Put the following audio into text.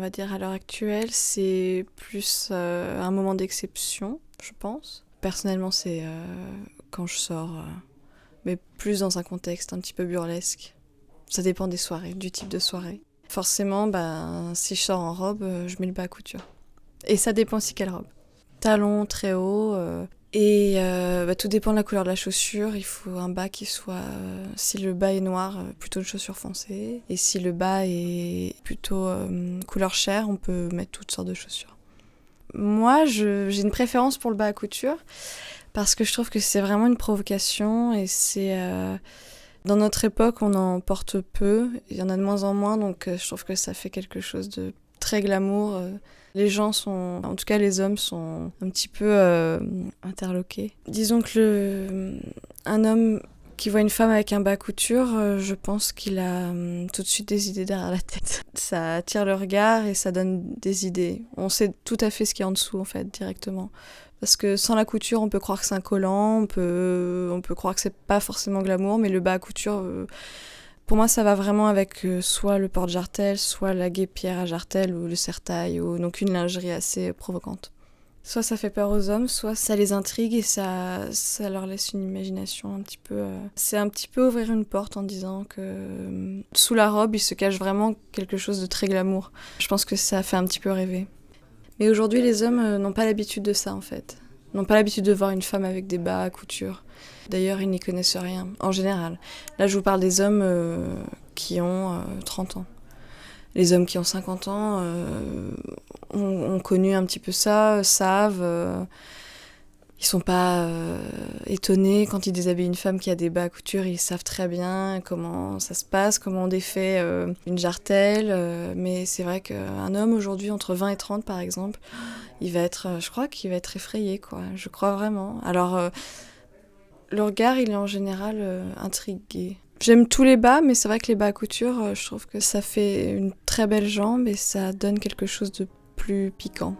va dire, à l'heure actuelle, c'est plus un moment d'exception, je pense. Personnellement, c'est quand je sors, mais plus dans un contexte un petit peu burlesque. Ça dépend des soirées, du type de soirée. Forcément, si je sors en robe, je mets le bas à couture. Et ça dépend aussi quelle robe. Talons très hauts, tout dépend de la couleur de la chaussure. Il faut un bas qui soit, si le bas est noir, plutôt une chaussure foncée. Et si le bas est plutôt couleur chair, on peut mettre toutes sortes de chaussures. Moi, j'ai une préférence pour le bas à couture parce que je trouve que c'est vraiment une provocation et c'est... Dans notre époque, on en porte peu, il y en a de moins en moins, donc je trouve que ça fait quelque chose de très glamour. Les gens sont, en tout cas les hommes sont un petit peu interloqués. Disons que un homme qui voit une femme avec un bas à couture, je pense qu'il a tout de suite des idées derrière la tête. Ça attire le regard et ça donne des idées. On sait tout à fait ce qu'il y a en dessous, en fait, directement. Parce que sans la couture, on peut croire que c'est un collant, on peut croire que c'est pas forcément glamour, mais le bas à couture, pour moi, ça va vraiment avec soit le porte-jartel, soit la guêpière à jartel ou le serre-taille, ou donc une lingerie assez provocante. Soit ça fait peur aux hommes, soit ça les intrigue et ça leur laisse une imagination un petit peu... C'est un petit peu ouvrir une porte en disant que sous la robe, il se cache vraiment quelque chose de très glamour. Je pense que ça fait un petit peu rêver. Mais aujourd'hui, les hommes n'ont pas l'habitude de ça, en fait. N'ont pas l'habitude de voir une femme avec des bas à couture. D'ailleurs, ils n'y connaissent rien, en général. Là, je vous parle des hommes qui ont 30 ans. Les hommes qui ont 50 ans ont connu un petit peu ça, savent. Ils sont pas étonnés quand ils déshabillent une femme qui a des bas à couture. Ils savent très bien comment ça se passe, comment on défait une jartelle. Mais c'est vrai qu'un homme aujourd'hui, entre 20 et 30 par exemple, il va être, je crois qu'il va être effrayé, quoi. Je crois vraiment. Alors, le regard, il est en général intrigué. J'aime tous les bas, mais c'est vrai que les bas à couture, je trouve que ça fait une très belle jambe et ça donne quelque chose de plus piquant.